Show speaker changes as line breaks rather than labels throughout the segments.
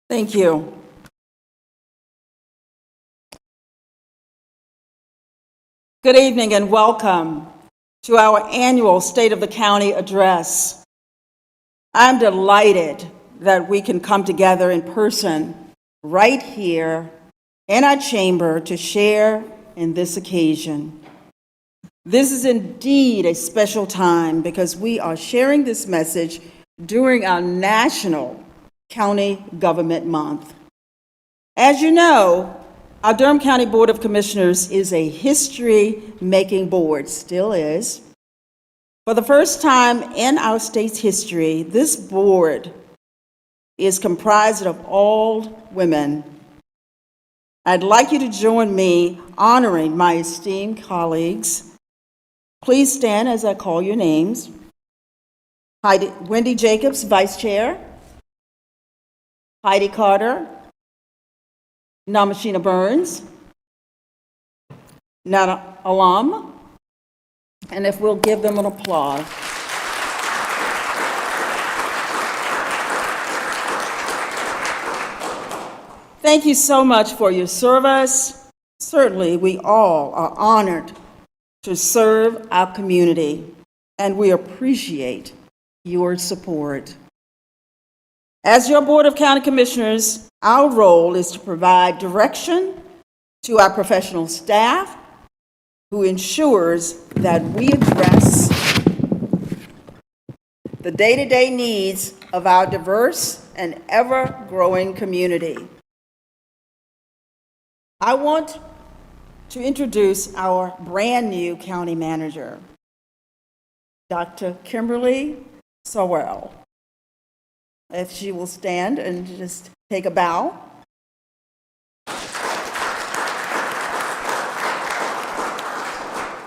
Thank you. Good evening and welcome to our annual State of the County address. I'm delighted that we can come together in person right here in our chamber to share in this occasion. This is indeed a special time because we are sharing this message during our National County Government Month. As you know, our Durham County Board of Commissioners is a history-making board, still is. For the first time in our state's history, this board is comprised of all women. I'd like you to join me honoring my esteemed colleagues. Please stand as I call your names. Wendy Jacobs, Vice Chair. Heidi Carter. Namashina Burns. Nana Alam. And if we'll give them an applause. Thank you so much for your service. Certainly, we all are honored to serve our community, and we appreciate your support. As your Board of County Commissioners, our role is to provide direction to our professional staff who ensures that we address the day-to-day needs of our diverse and ever-growing community. I want to introduce our brand new county manager, Dr. Kimberly Sowell. If she will stand and just take a bow.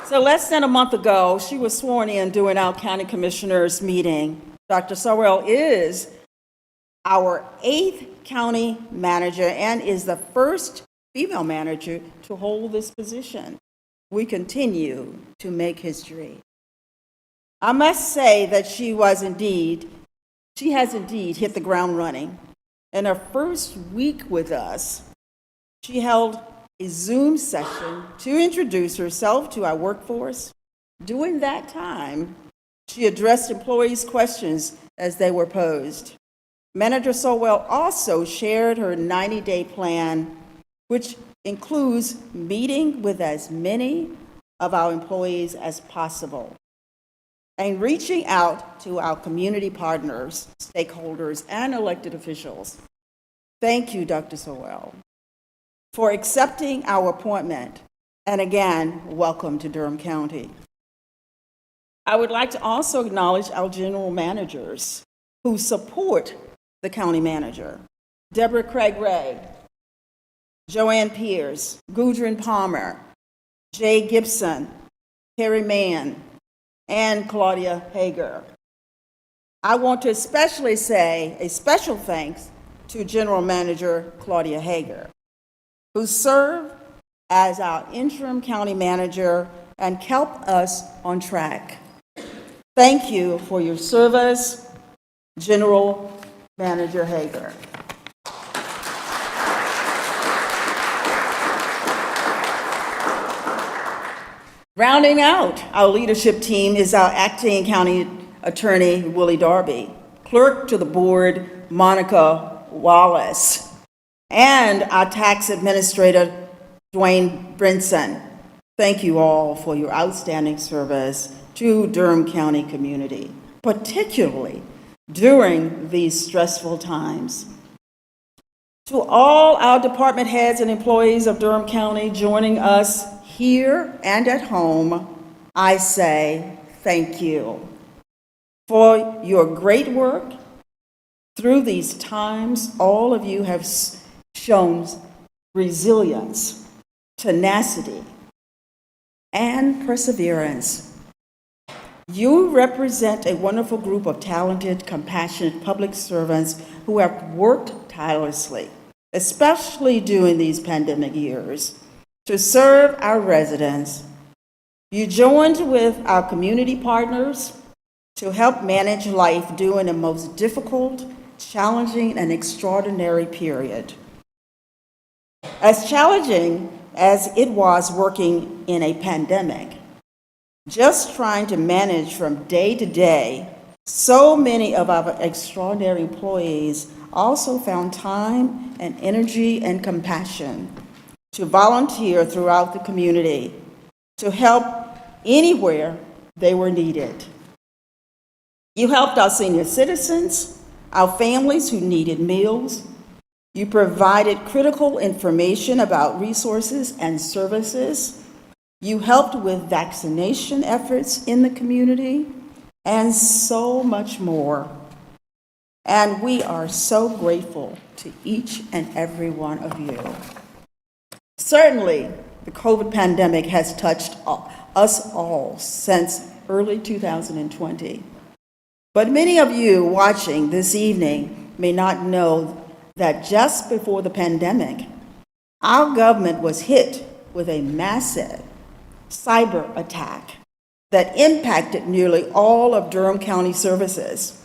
So less than a month ago, she was sworn in during our county commissioners meeting. Dr. Sowell is our 8th county manager and is the first female manager to hold this position. We continue to make history. I must say that she has indeed hit the ground running. In her first week with us, she held a Zoom session to introduce herself to our workforce. During that time, she addressed employees' questions as they were posed. Manager Sowell also shared her 90-day plan, which includes meeting with as many of our employees as possible and reaching out to our community partners, stakeholders, and elected officials. Thank you, Dr. Sowell, for accepting our appointment, and again, welcome to Durham County. I would like to also acknowledge our general managers who support the county manager: Deborah Craig Ray, Joanne Pierce, Gudrun Palmer, Jay Gibson, Harry Mann, and Claudia Hager. I want to especially say a special thanks to General Manager Claudia Hager, who served as our interim county manager and kept us on track. Thank you for your service, General Manager Hager. Rounding out our leadership team is our acting county attorney, Willie Darby, clerk to the board, Monica Wallace, and our tax administrator, Dwayne Brinson. Thank you all for your outstanding service to Durham County community, particularly during these stressful times. To all our department heads and employees of Durham County joining us here and at home, I say thank you for your great work. Through these times, all of you have shown resilience, tenacity, and perseverance. You represent a wonderful group of talented, compassionate public servants who have worked tirelessly, especially during these pandemic years, to serve our residents. You joined with our community partners to help manage life during the most difficult challenging and extraordinary period. As challenging as it was working in a pandemic, just trying to manage from day to day, so many of our extraordinary employees also found time and energy and compassion to volunteer throughout the community to help anywhere they were needed. You helped our senior citizens, our families who needed meals. You provided critical information about resources and services. You helped with vaccination efforts in the community, and so much more. And we are so grateful to each and every one of you. Certainly, the COVID pandemic has touched us all since early 2020. But many of you watching this evening may not know that just before the pandemic, our government was hit with a massive cyber attack that impacted nearly all of Durham County services.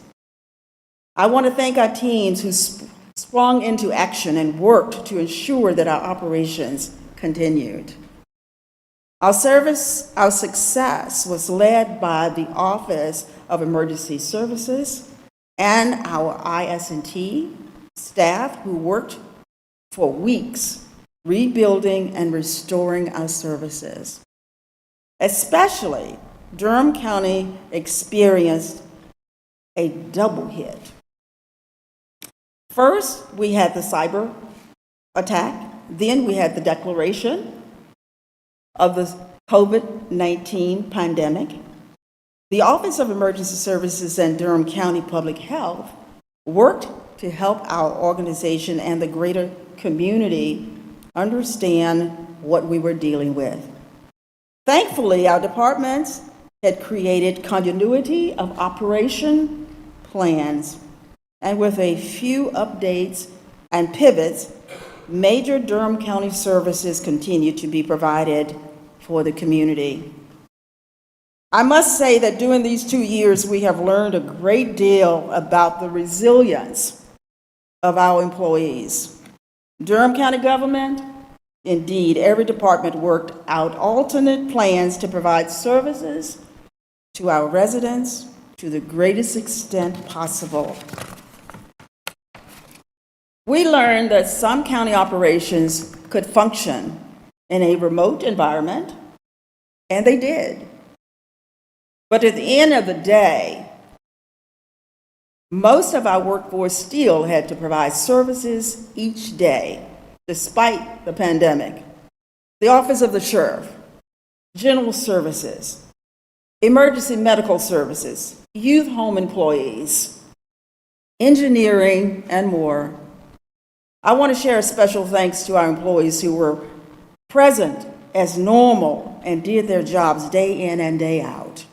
I want to thank our teams who sprung into action and worked to ensure that our operations continued. Our success was led by the Office of Emergency Services and our IS&T staff who worked for weeks rebuilding and restoring our services. Especially, Durham County experienced a double hit. First, we had the cyber attack, then we had the declaration of the COVID-19 pandemic. The Office of Emergency Services and Durham County Public Health worked to help our organization and the greater community understand what we were dealing with. Thankfully, our departments had created continuity of operation plans, and with a few updates and pivots, major Durham County services continue to be provided for the community. I must say that during these 2 years, we have learned a great deal about the resilience of our employees. Durham County government, indeed, every department worked out alternate plans to provide services to our residents to the greatest extent possible. We learned that some county operations could function in a remote environment, and they did. But at the end of the day, most of our workforce still had to provide services each day, despite the pandemic. The Office of the Sheriff, General Services, Emergency Medical Services, Youth Home Employees, Engineering, and more. I want to share a special thanks to our employees who were present as normal and did their jobs day in and day out.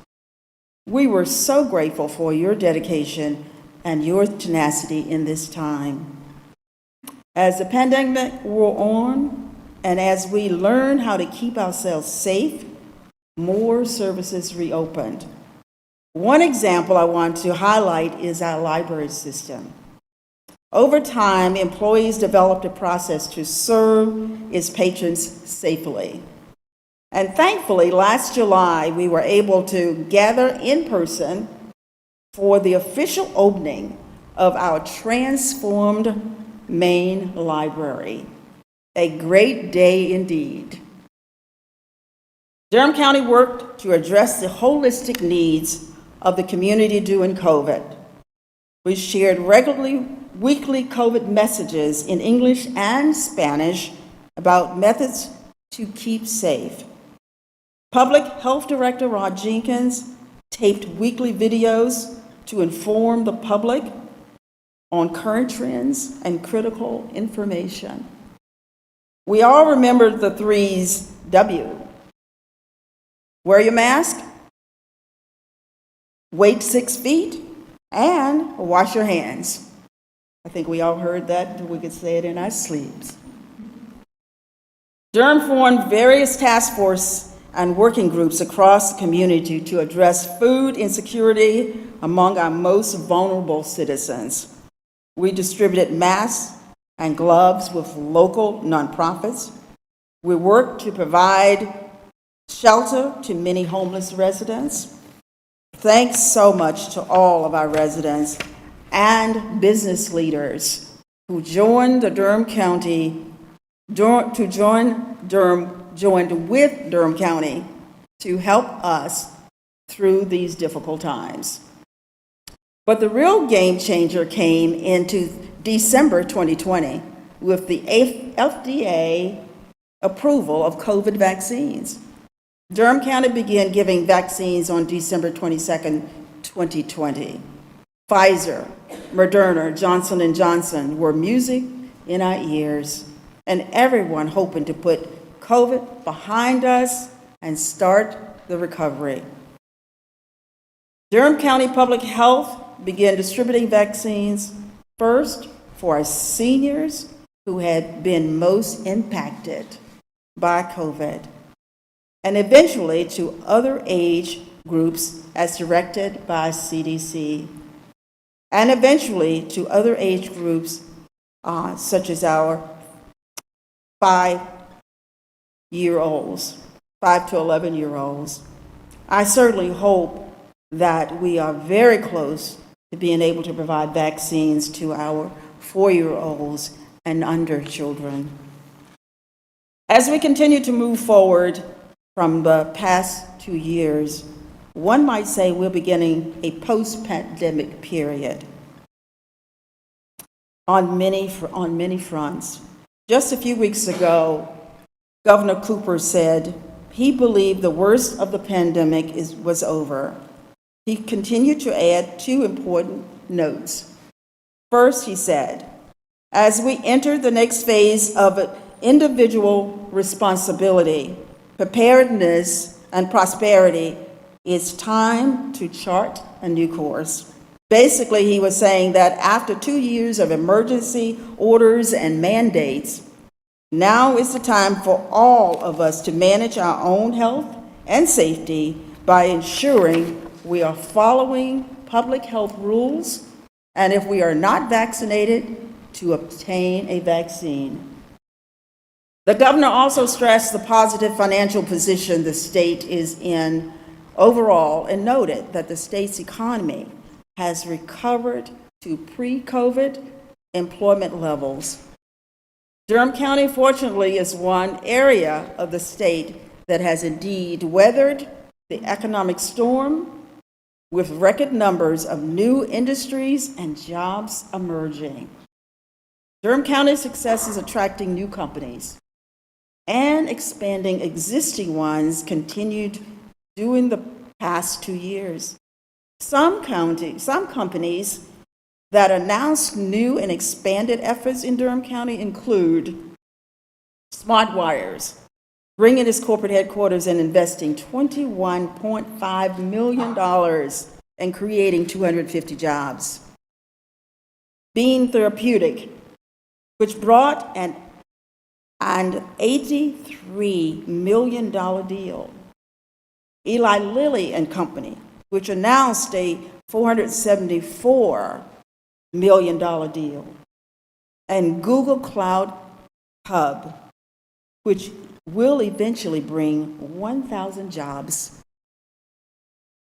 We were so grateful for your dedication and your tenacity in this time. As the pandemic wore on, and as we learned how to keep ourselves safe, more services reopened. One example I want to highlight is our library system. Over time, employees developed a process to serve its patrons safely. And thankfully, last July, we were able to gather in person for the official opening of our transformed main library. A great day indeed. Durham County worked to address the holistic needs of the community during COVID. We shared regularly weekly COVID messages in English and Spanish about methods to keep safe. Public Health Director Rod Jenkins taped weekly videos to inform the public on current trends and critical information. We all remember the 3's W. Wear your mask, wait 6 feet, and wash your hands. I think we all heard that, we could say it in our sleeps. Durham formed various task forces and working groups across the community to address food insecurity among our most vulnerable citizens. We distributed masks and gloves with local nonprofits. We worked to provide shelter to many homeless residents. Thanks so much to all of our residents and business leaders who joined with Durham County to help us through these difficult times. But the real game changer came into December 2020 with the FDA approval of COVID vaccines. Durham County began giving vaccines on December 22nd, 2020. Pfizer, Moderna, Johnson & Johnson were music in our ears, and everyone hoping to put COVID behind us and start the recovery. Durham County Public Health began distributing vaccines first for our seniors who had been most impacted by COVID, and eventually to other age groups as directed by CDC, and eventually to other age groups such as our 5-year-olds, 5 to 11-year-olds. I certainly hope that we are very close to being able to provide vaccines to our 4-year-olds and under children. As we continue to move forward from the past 2 years, one might say we're beginning a post-pandemic period on many fronts. Just a few weeks ago, Governor Cooper said he believed the worst of the pandemic was over. He continued to add 2 important notes. First, he said, as we enter the next phase of individual responsibility, preparedness, and prosperity, it's time to chart a new course. Basically, he was saying that after 2 years of emergency orders and mandates, now is the time for all of us to manage our own health and safety by ensuring we are following public health rules, and if we are not vaccinated, to obtain a vaccine. The governor also stressed the positive financial position the state is in overall and noted that the state's economy has recovered to pre-COVID employment levels. Durham County, fortunately, is one area of the state that has indeed weathered the economic storm with record numbers of new industries and jobs emerging. Durham County's success is attracting new companies and expanding existing ones continued during the past 2 years. Some companies that announced new and expanded efforts in Durham County include SmartWires, bringing its corporate headquarters and investing $21.5 million and creating 250 jobs. Bean Therapeutic, which brought an $83 million deal. Eli Lilly and Company, which announced a $474 million deal. And Google Cloud Hub, which will eventually bring 1,000 jobs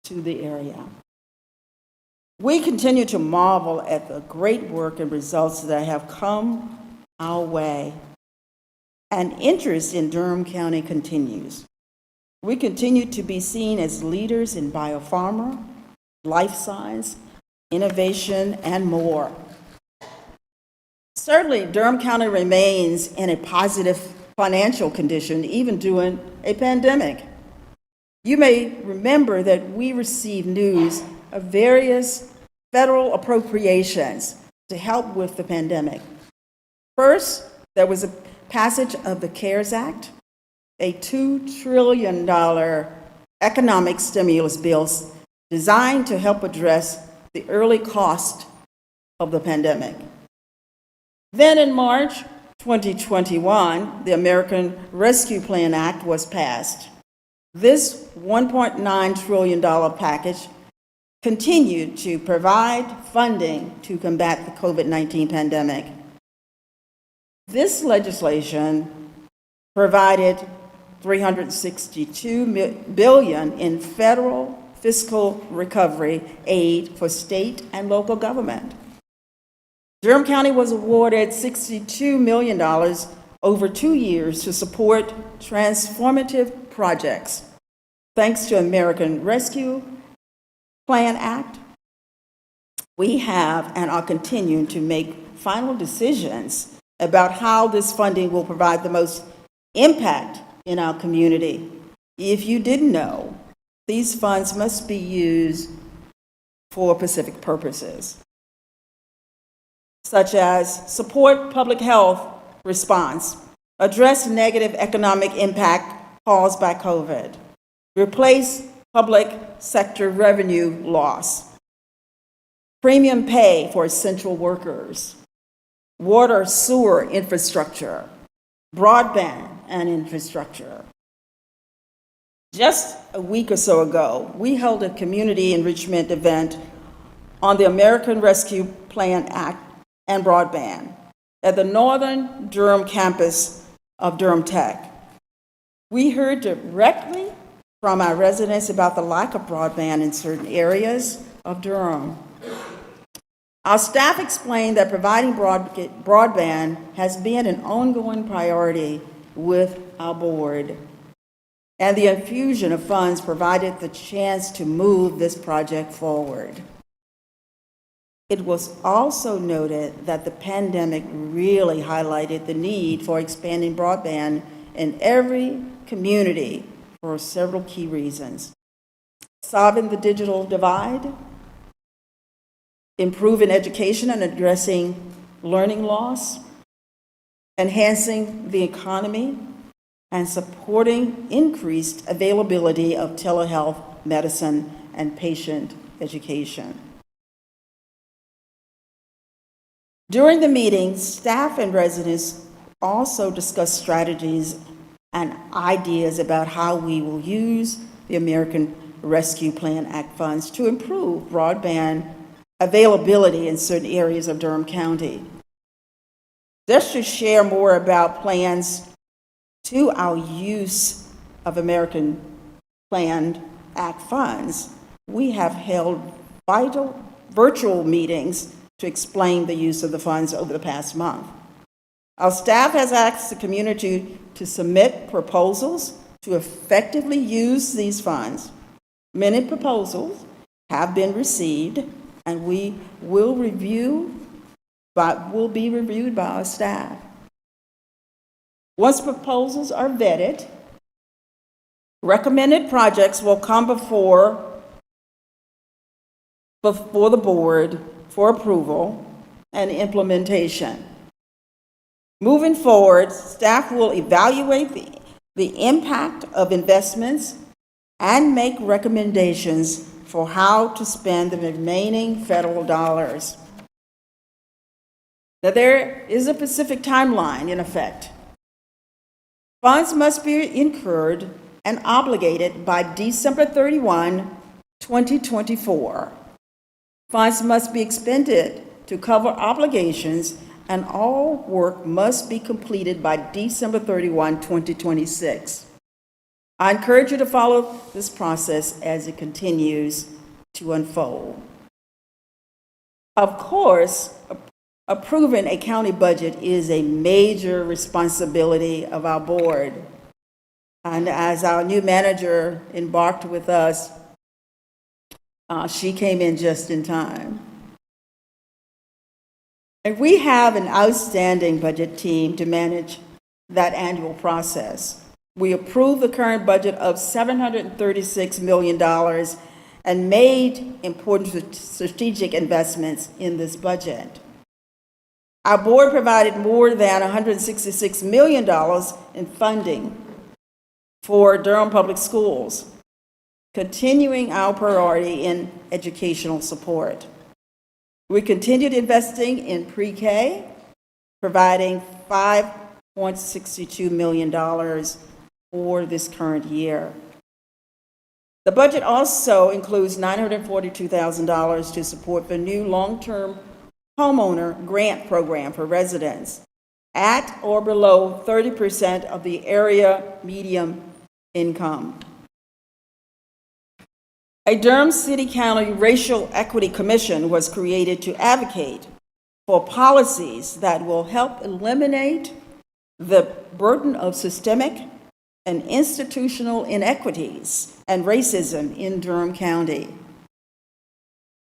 to the area. We continue to marvel at the great work and results that have come our way, and interest in Durham County continues. We continue to be seen as leaders in biopharma, life science, innovation, and more. Certainly, Durham County remains in a positive financial condition, even during a pandemic. You may remember that we received news of various federal appropriations to help with the pandemic. First, there was a passage of the CARES Act, a $2 trillion economic stimulus bill designed to help address the early cost of the pandemic. Then in March 2021, the American Rescue Plan Act was passed. This $1.9 trillion package continued to provide funding to combat the COVID-19 pandemic. This legislation provided $362 billion in federal fiscal recovery aid for state and local government. Durham County was awarded $62 million over 2 years to support transformative projects. Thanks to American Rescue Plan Act, we have and are continuing to make final decisions about how this funding will provide the most impact in our community. If you didn't know, these funds must be used for specific purposes, such as support public health response, address negative economic impact caused by COVID, replace public sector revenue loss, premium pay for essential workers, water sewer infrastructure, broadband and infrastructure. Just a week or so ago, we held a community enrichment event on the American Rescue Plan Act and broadband at the Northern Durham campus of Durham Tech. We heard directly from our residents about the lack of broadband in certain areas of Durham. Our staff explained that providing broadband has been an ongoing priority with our board, and the infusion of funds provided the chance to move this project forward. It was also noted that the pandemic really highlighted the need for expanding broadband in every community for several key reasons: solving the digital divide, improving education and addressing learning loss, enhancing the economy, and supporting increased availability of telehealth medicine and patient education. During the meeting, staff and residents also discussed strategies and ideas about how we will use the American Rescue Plan Act funds to improve broadband availability in certain areas of Durham County. Just to share more about plans to our use of American Plan Act funds, we have held vital virtual meetings to explain the use of the funds over the past month. Our staff has asked the community to submit proposals to effectively use these funds. Many proposals have been received, and will be reviewed by our staff. Once proposals are vetted, recommended projects will come before the board for approval and implementation. Moving forward, staff will evaluate the impact of investments and make recommendations for how to spend the remaining federal dollars. Now, there is a specific timeline in effect. Funds must be incurred and obligated by December 31, 2024. Funds must be expended to cover obligations, and all work must be completed by December 31, 2026. I encourage you to follow this process as it continues to unfold. Of course, approving a county budget is a major responsibility of our board. And as our new manager embarked with us, she came in just in time. And we have an outstanding budget team to manage that annual process. We approved the current budget of $736 million and made important strategic investments in this budget. Our board provided more than $166 million in funding for Durham Public Schools, continuing our priority in educational support. We continued investing in pre-K, providing $5.62 million for this current year. The budget also includes $942,000 to support the new long-term homeowner grant program for residents at or below 30% of the area median income. A Durham City County Racial Equity Commission was created to advocate for policies that will help eliminate the burden of systemic and institutional inequities and racism in Durham County.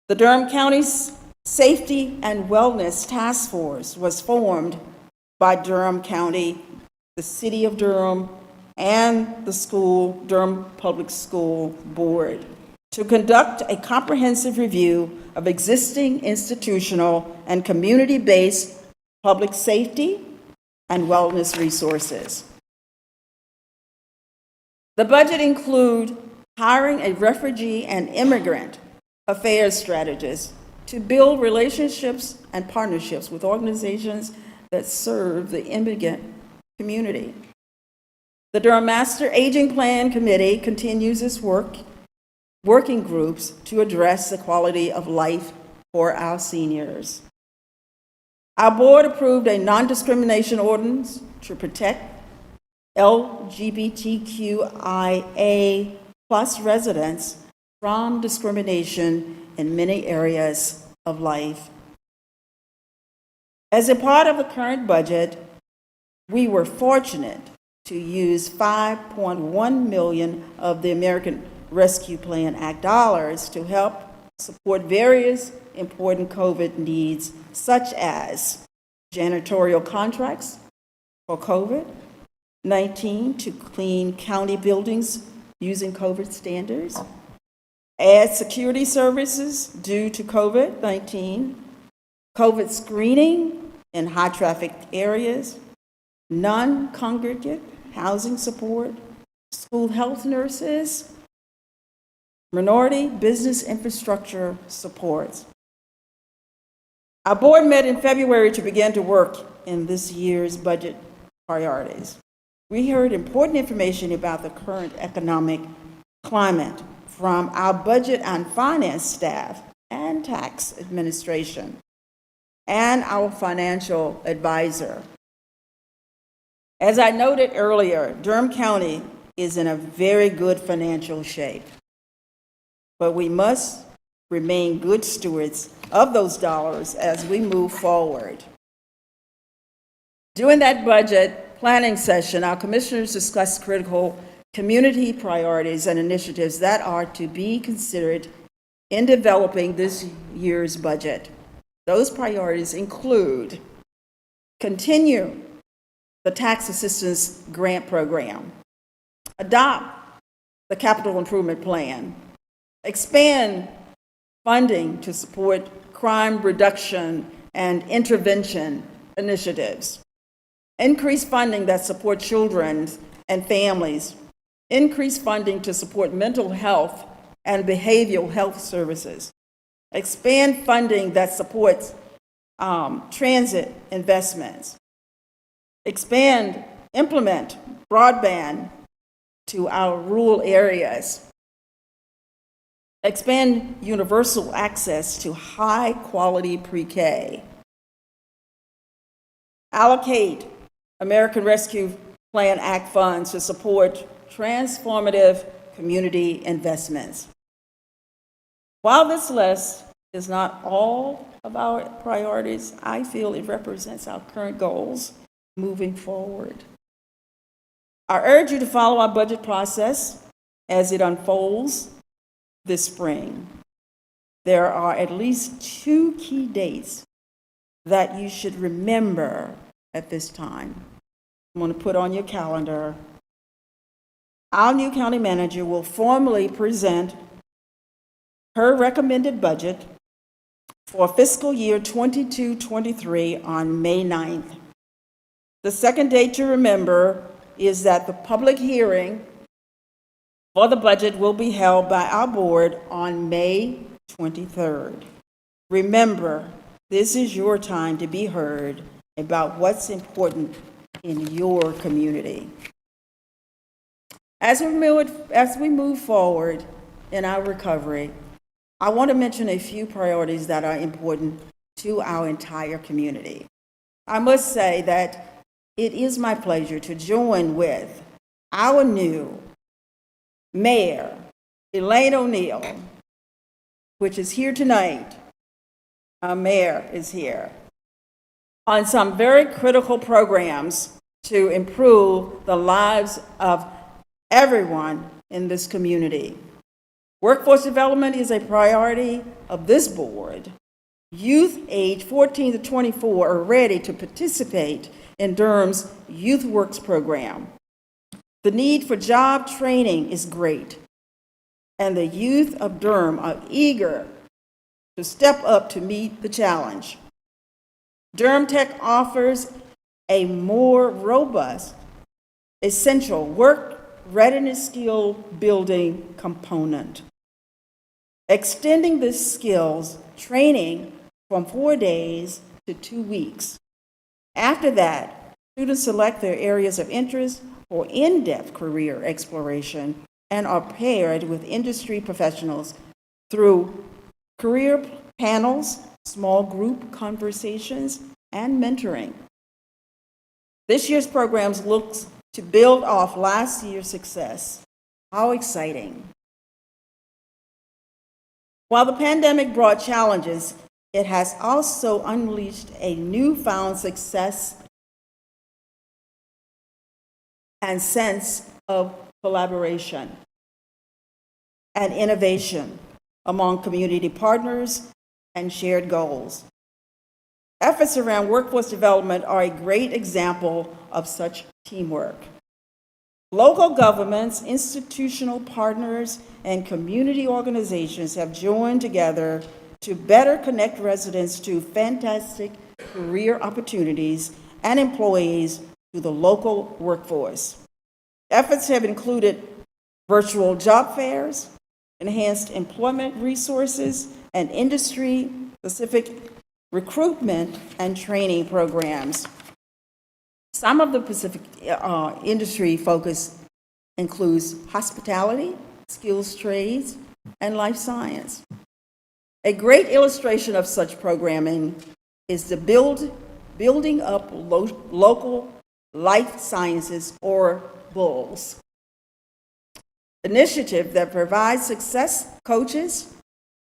The Durham County's Safety and Wellness Task Force was formed by Durham County, the City of Durham, and the Durham Public School Board to conduct a comprehensive review of existing institutional and community-based public safety and wellness resources. The budget includes hiring a refugee and immigrant affairs strategist to build relationships and partnerships with organizations that serve the immigrant community. The Durham Master Aging Plan Committee continues its working groups to address the quality of life for our seniors. Our board approved a non-discrimination ordinance to protect LGBTQIA+ residents from discrimination in many areas of life. As a part of the current budget, we were fortunate to use $5.1 million of the American Rescue Plan Act dollars to help support various important COVID needs, such as janitorial contracts for COVID-19 to clean county buildings using COVID standards, add security services due to COVID-19, COVID screening in high-trafficked areas, non-congregate housing support, school health nurses, minority business infrastructure supports. Our board met in February to begin to work in this year's budget priorities. We heard important information about the current economic climate from our budget and finance staff and tax administration and our financial advisor. As I noted earlier, Durham County is in a very good financial shape, but we must remain good stewards of those dollars as we move forward. During that budget planning session, our commissioners discussed critical community priorities and initiatives that are to be considered in developing this year's budget. Those priorities include continue the tax assistance grant program, adopt the capital improvement plan, expand funding to support crime reduction and intervention initiatives, increase funding that support children and families, increase funding to support mental health and behavioral health services, expand funding that supports transit investments, implement broadband to our rural areas, expand universal access to high-quality pre-K, allocate American Rescue Plan Act funds to support transformative community investments. While this list is not all of our priorities, I feel it represents our current goals moving forward. I urge you to follow our budget process as it unfolds this spring. There are at least 2 key dates that you should remember at this time. I'm going to put on your calendar. Our new county manager will formally present her recommended budget for fiscal year 22-23 on May 9th. The second date to remember is that the public hearing for the budget will be held by our board on May 23rd. Remember, this is your time to be heard about what's important in your community. As we move forward, in our recovery, I want to mention a few priorities that are important to our entire community. I must say that it is my pleasure to join with our new Mayor, Elaine O'Neill, which is here tonight. Our mayor is here, on some very critical programs to improve the lives of everyone in this community. Workforce development is a priority of this board. Youth age 14 to 24 are ready to participate in Durham's Youth Works program. The need for job training is great, and the youth of Durham are eager to step up to meet the challenge. Durham Tech offers a more robust, essential work readiness skill building component, extending this skills training from 4 days to 2 weeks. After that, students select their areas of interest for in-depth career exploration and are paired with industry professionals through career panels, small group conversations, and mentoring. This year's programs looks to build off last year's success. How exciting. While the pandemic brought challenges, it has also unleashed a newfound success and sense of collaboration and innovation among community partners and shared goals. Efforts around workforce development are a great example of such teamwork. Local governments, institutional partners, and community organizations have joined together to better connect residents to fantastic career opportunities and employees to the local workforce. Efforts have included virtual job fairs, enhanced employment resources, and industry-specific recruitment and training programs. Some of the specific industry focus includes hospitality, skills trades, and life science. A great illustration of such programming is the Building Up Local Life Sciences, or BULLS, initiative that provides success coaches,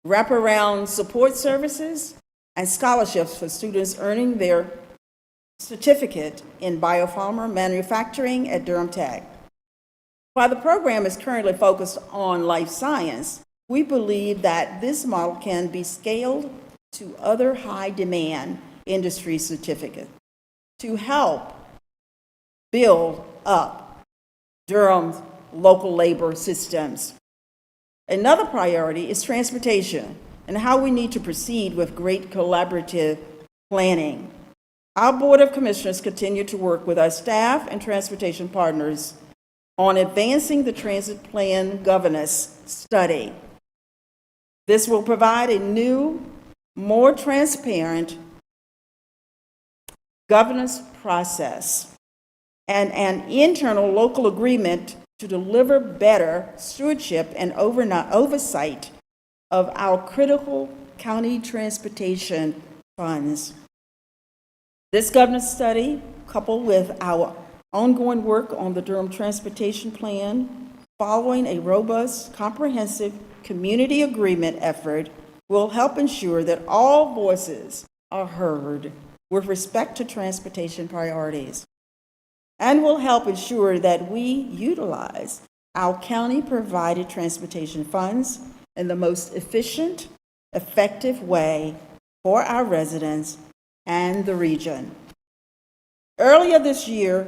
wraparound support services, and scholarships for students earning their certificate in biopharma manufacturing at Durham Tech. While the program is currently focused on life science, we believe that this model can be scaled to other high-demand industry certificates to help build up Durham's local labor systems. Another priority is transportation and how we need to proceed with great collaborative planning. Our Board of Commissioners continue to work with our staff and transportation partners on advancing the transit plan governance study. This will provide a new, more transparent governance process and an internal local agreement to deliver better stewardship and oversight of our critical county transportation funds. This governance study, coupled with our ongoing work on the Durham Transportation Plan, following a robust, comprehensive community agreement effort, will help ensure that all voices are heard with respect to transportation priorities, and will help ensure that we utilize our county-provided transportation funds in the most efficient, effective way for our residents and the region. Earlier this year,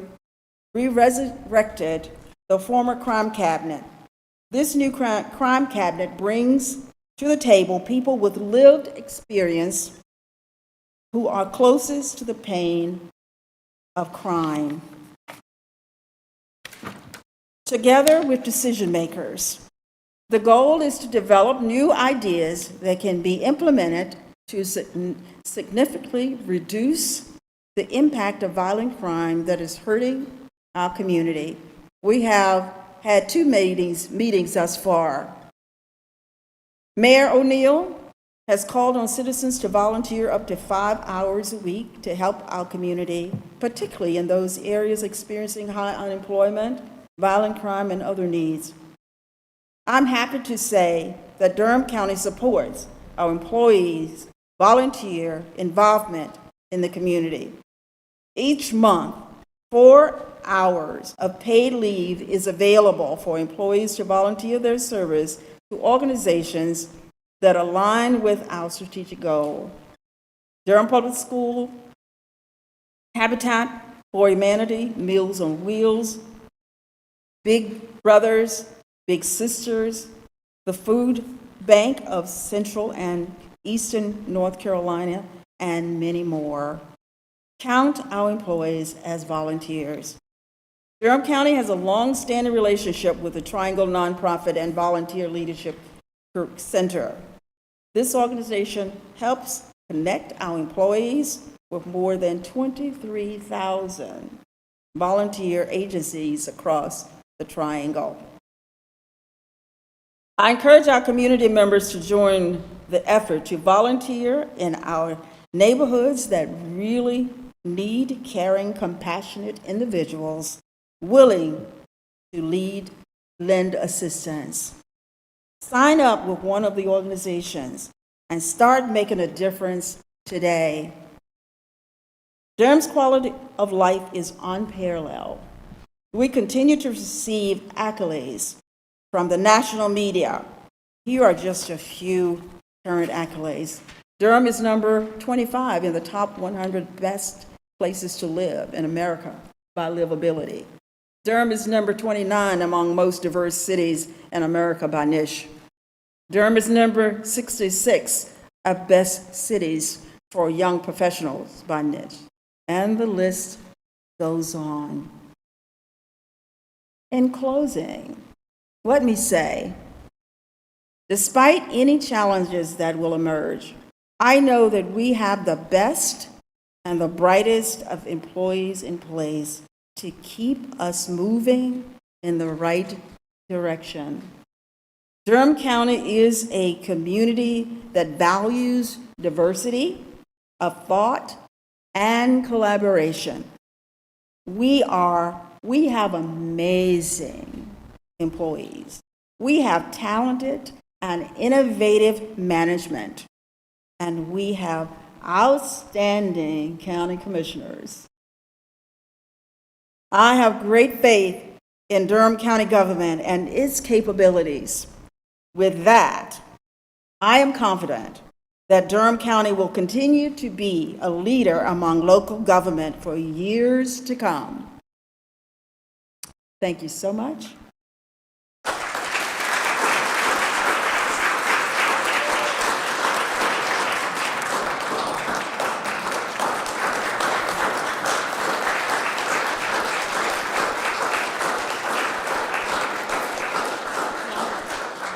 we resurrected the former crime cabinet. This new crime cabinet brings to the table people with lived experience who are closest to the pain of crime, together with decision makers. The goal is to develop new ideas that can be implemented to significantly reduce the impact of violent crime that is hurting our community. We have had 2 meetings thus far. Mayor O'Neill has called on citizens to volunteer up to 5 hours a week to help our community, particularly in those areas experiencing high unemployment, violent crime, and other needs. I'm happy to say that Durham County supports our employees' volunteer involvement in the community. Each month, 4 hours of paid leave is available for employees to volunteer their service to organizations that align with our strategic goal. Durham Public School, Habitat for Humanity, Meals on Wheels, Big Brothers, Big Sisters, the Food Bank of Central and Eastern North Carolina, and many more. Count our employees as volunteers. Durham County has a long-standing relationship with the Triangle Nonprofit and Volunteer Leadership Center. This organization helps connect our employees with more than 23,000 volunteer agencies across the Triangle. I encourage our community members to join the effort to volunteer in our neighborhoods that really need caring, compassionate individuals willing to lend assistance. Sign up with one of the organizations and start making a difference today. Durham's quality of life is unparalleled. We continue to receive accolades from the national media. Here are just a few current accolades. Durham is number 25 in the top 100 best places to live in America by livability. Durham is number 29 among most diverse cities in America by niche. Durham is number 66 of best cities for young professionals by niche. And the list goes on. In closing, let me say, despite any challenges that will emerge, I know that we have the best and the brightest of employees in place to keep us moving in the right direction. Durham County is a community that values diversity of thought and collaboration. We have amazing employees. We have talented and innovative management, and we have outstanding county commissioners. I have great faith in Durham County government and its capabilities. With that, I am confident that Durham County will continue to be a leader among local government for years to come. Thank you so much.